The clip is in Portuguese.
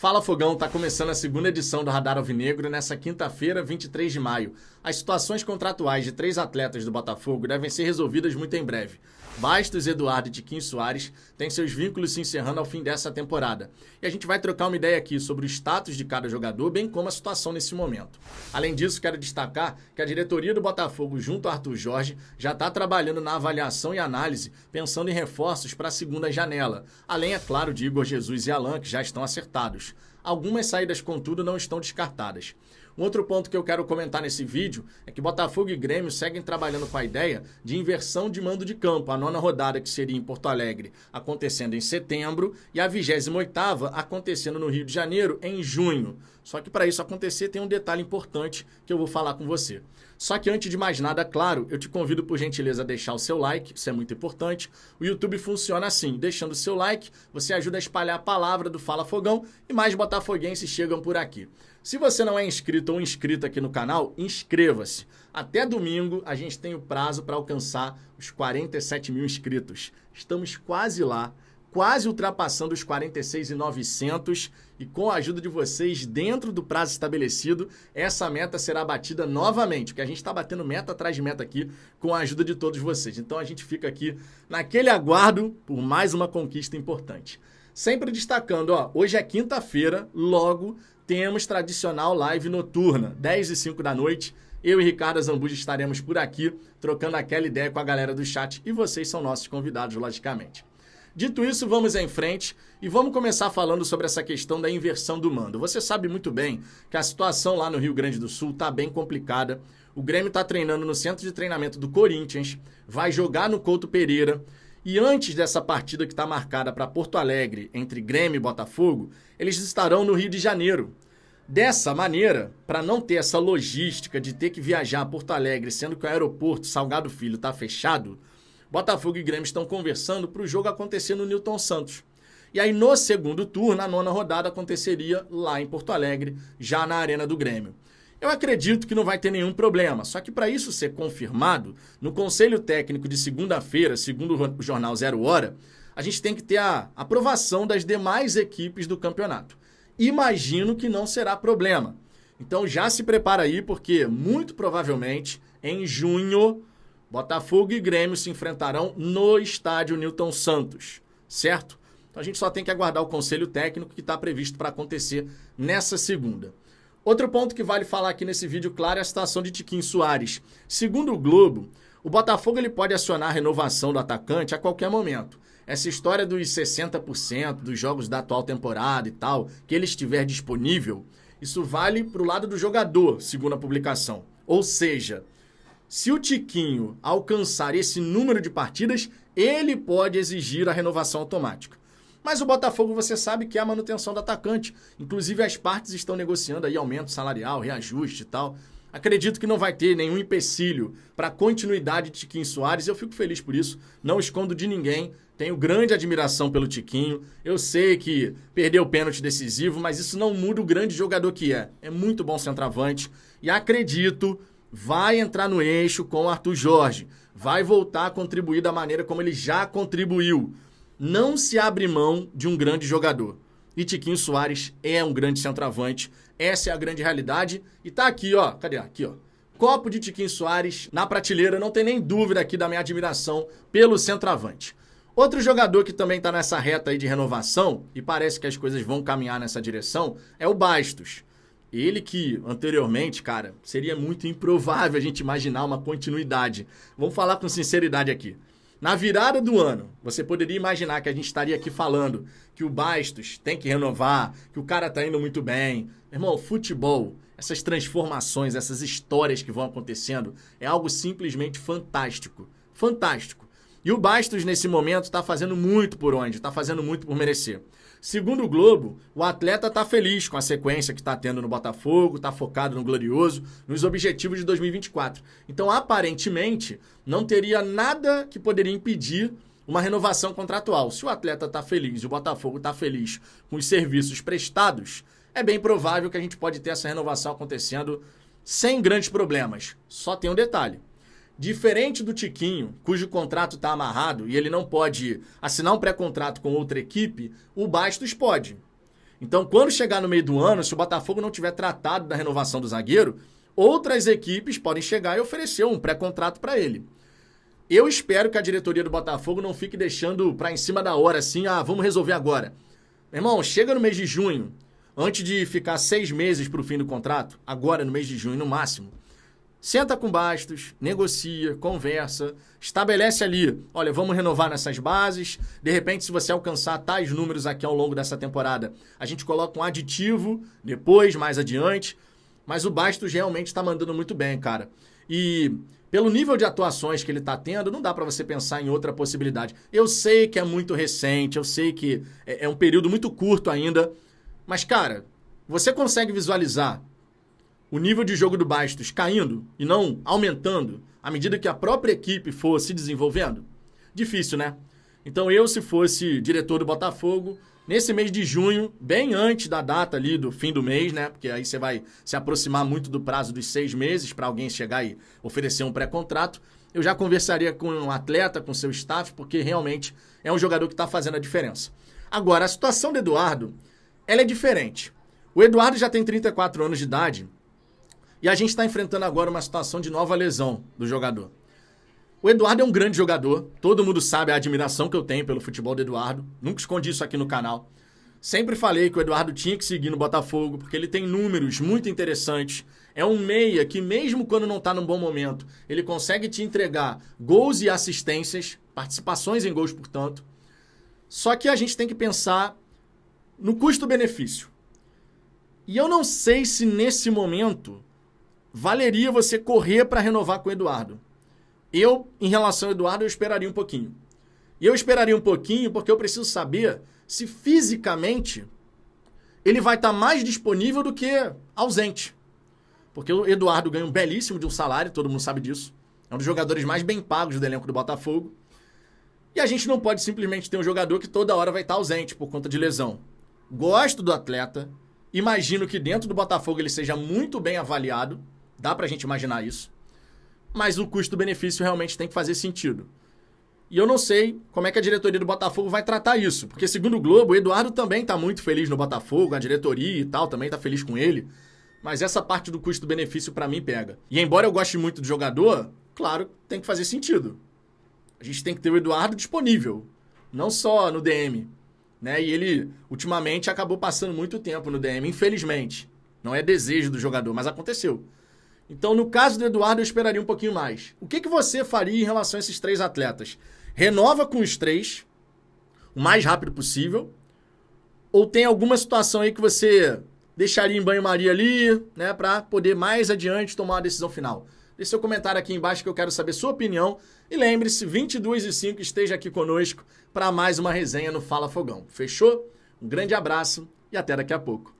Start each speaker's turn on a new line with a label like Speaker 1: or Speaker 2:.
Speaker 1: Fala Fogão, tá começando a segunda edição do Radar Alvinegro nessa quinta-feira, 23 de maio. As situações contratuais de 3 atletas do Botafogo devem ser resolvidas muito em breve. Bastos, Eduardo e Tiquinho Soares têm seus vínculos se encerrando ao fim dessa temporada. E a gente vai trocar uma ideia aqui sobre o status de cada jogador, bem como a situação nesse momento. Além disso, quero destacar que a diretoria do Botafogo, junto ao Arthur Jorge, já está trabalhando na avaliação e análise, pensando em reforços para a segunda janela. Além, é claro, de Igor Jesus e Alan, que já estão acertados. Algumas saídas, contudo, não estão descartadas. Um outro ponto que eu quero comentar nesse vídeo é que Botafogo e Grêmio seguem trabalhando com a ideia de inversão de mando de campo, a 9ª rodada, que seria em Porto Alegre, acontecendo em setembro, e a 28ª acontecendo no Rio de Janeiro em junho. Só que para isso acontecer tem um detalhe importante que eu vou falar com você. Só que antes de mais nada, claro, eu te convido por gentileza a deixar o seu like, isso é muito importante. O YouTube funciona assim, deixando o seu like, você ajuda a espalhar a palavra do Fala Fogão e mais botafoguenses chegam por aqui. Se você não é inscrito ou inscrita aqui no canal, inscreva-se. Até domingo a gente tem o prazo para alcançar os 47 mil inscritos. Estamos quase lá, quase ultrapassando os 46.900 e com a ajuda de vocês, dentro do prazo estabelecido, essa meta será batida novamente, porque a gente está batendo meta atrás de meta aqui com a ajuda de todos vocês. Então a gente fica aqui naquele aguardo por mais uma conquista importante. Sempre destacando, hoje é quinta-feira, logo temos tradicional live noturna, 10h05 da noite. Eu e Ricardo Zambuja estaremos por aqui, trocando aquela ideia com a galera do chat e vocês são nossos convidados, logicamente. Dito isso, vamos em frente e vamos começar falando sobre essa questão da inversão do mando. Você sabe muito bem que a situação lá no Rio Grande do Sul está bem complicada. O Grêmio está treinando no centro de treinamento do Corinthians, vai jogar no Couto Pereira. E antes dessa partida que está marcada para Porto Alegre, entre Grêmio e Botafogo, eles estarão no Rio de Janeiro. Dessa maneira, para não ter essa logística de ter que viajar a Porto Alegre, sendo que o aeroporto Salgado Filho está fechado, Botafogo e Grêmio estão conversando para o jogo acontecer no Newton Santos. E aí, no segundo turno, a 9ª rodada aconteceria lá em Porto Alegre, já na Arena do Grêmio. Eu acredito que não vai ter nenhum problema, só que para isso ser confirmado, no Conselho Técnico de segunda-feira, segundo o jornal 0 Hora, a gente tem que ter a aprovação das demais equipes do campeonato. Imagino que não será problema. Então já se prepara aí, porque muito provavelmente em junho, Botafogo e Grêmio se enfrentarão no estádio Newton Santos, certo? Então a gente só tem que aguardar o Conselho Técnico que está previsto para acontecer nessa segunda. Outro ponto que vale falar aqui nesse vídeo, claro, é a situação de Tiquinho Soares. Segundo o Globo, o Botafogo ele pode acionar a renovação do atacante a qualquer momento. Essa história dos 60% dos jogos da atual temporada e tal, que ele estiver disponível, isso vale para o lado do jogador, segundo a publicação. Ou seja, se o Tiquinho alcançar esse número de partidas, ele pode exigir a renovação automática. Mas o Botafogo, você sabe que é a manutenção do atacante. Inclusive, as partes estão negociando aí aumento salarial, reajuste e tal. Acredito que não vai ter nenhum empecilho para a continuidade de Tiquinho Soares. Eu fico feliz por isso. Não escondo de ninguém. Tenho grande admiração pelo Tiquinho. Eu sei que perdeu o pênalti decisivo, mas isso não muda o grande jogador que é. É muito bom centroavante. E acredito, vai entrar no eixo com o Arthur Jorge. Vai voltar a contribuir da maneira como ele já contribuiu. Não se abre mão de um grande jogador. E Tiquinho Soares é um grande centroavante. Essa é a grande realidade. E tá aqui, Cadê? Aqui, Copo de Tiquinho Soares na prateleira. Não tem nem dúvida aqui da minha admiração pelo centroavante. Outro jogador que também tá nessa reta aí de renovação, e parece que as coisas vão caminhar nessa direção, é o Bastos. Ele que, anteriormente, cara, seria muito improvável a gente imaginar uma continuidade. Vamos falar com sinceridade aqui. Na virada do ano, você poderia imaginar que a gente estaria aqui falando que o Bastos tem que renovar, que o cara tá indo muito bem. Irmão, futebol, essas transformações, essas histórias que vão acontecendo, é algo simplesmente fantástico. Fantástico. E o Bastos, nesse momento, está fazendo muito por onde? Está fazendo muito por merecer. Segundo o Globo, o atleta está feliz com a sequência que está tendo no Botafogo, está focado no Glorioso, nos objetivos de 2024. Então, aparentemente, não teria nada que poderia impedir uma renovação contratual. Se o atleta está feliz e o Botafogo está feliz com os serviços prestados, é bem provável que a gente pode ter essa renovação acontecendo sem grandes problemas. Só tem um detalhe. Diferente do Tiquinho, cujo contrato está amarrado e ele não pode assinar um pré-contrato com outra equipe, o Bastos pode. Então, quando chegar no meio do ano, se o Botafogo não tiver tratado da renovação do zagueiro, outras equipes podem chegar e oferecer um pré-contrato para ele. Eu espero que a diretoria do Botafogo não fique deixando para em cima da hora assim, vamos resolver agora. Meu irmão, chega no mês de junho, antes de ficar 6 meses para o fim do contrato, agora no mês de junho no máximo, senta com Bastos, negocia, conversa, estabelece ali, olha, vamos renovar nessas bases, de repente se você alcançar tais números aqui ao longo dessa temporada, a gente coloca um aditivo depois, mais adiante, mas o Bastos realmente está mandando muito bem, cara. E pelo nível de atuações que ele está tendo, não dá para você pensar em outra possibilidade. Eu sei que é muito recente, eu sei que é um período muito curto ainda, mas, cara, você consegue visualizar o nível de jogo do Bastos caindo e não aumentando à medida que a própria equipe for se desenvolvendo? Difícil, né? Então eu, se fosse diretor do Botafogo, nesse mês de junho, bem antes da data ali do fim do mês, né? Porque aí você vai se aproximar muito do prazo dos 6 meses para alguém chegar e oferecer um pré-contrato, eu já conversaria com um atleta, com seu staff, porque realmente é um jogador que está fazendo a diferença. Agora, a situação do Eduardo, ela é diferente. O Eduardo já tem 34 anos de idade, e a gente está enfrentando agora uma situação de nova lesão do jogador. O Eduardo é um grande jogador, todo mundo sabe a admiração que eu tenho pelo futebol do Eduardo, nunca escondi isso aqui no canal. Sempre falei que o Eduardo tinha que seguir no Botafogo, porque ele tem números muito interessantes. É um meia que mesmo quando não está num bom momento, ele consegue te entregar gols e assistências, participações em gols, portanto. Só que a gente tem que pensar no custo-benefício. E eu não sei se nesse momento valeria você correr para renovar com o Eduardo. Eu, em relação ao Eduardo, eu esperaria um pouquinho. E eu esperaria um pouquinho porque eu preciso saber se fisicamente ele vai estar mais disponível do que ausente. Porque o Eduardo ganha um belíssimo de um salário, todo mundo sabe disso. É um dos jogadores mais bem pagos do elenco do Botafogo. E a gente não pode simplesmente ter um jogador que toda hora vai estar ausente por conta de lesão. Gosto do atleta, imagino que dentro do Botafogo ele seja muito bem avaliado, dá pra gente imaginar isso, mas o custo-benefício realmente tem que fazer sentido. E eu não sei como é que a diretoria do Botafogo vai tratar isso, porque segundo o Globo, o Eduardo também tá muito feliz no Botafogo, a diretoria e tal também tá feliz com ele, mas essa parte do custo-benefício pra mim pega. E embora eu goste muito do jogador, claro, tem que fazer sentido. A gente tem que ter o Eduardo disponível, não só no DM, né? E ele, ultimamente, acabou passando muito tempo no DM, infelizmente. Não é desejo do jogador, mas aconteceu. Então, no caso do Eduardo, eu esperaria um pouquinho mais. O que você faria em relação a esses 3 atletas? Renova com os 3 o mais rápido possível? Ou tem alguma situação aí que você deixaria em banho-maria ali, né, para poder mais adiante tomar uma decisão final? Deixe seu comentário aqui embaixo que eu quero saber sua opinião. E lembre-se, 22h05 esteja aqui conosco para mais uma resenha no Fala Fogão. Fechou? Um grande abraço e até daqui a pouco.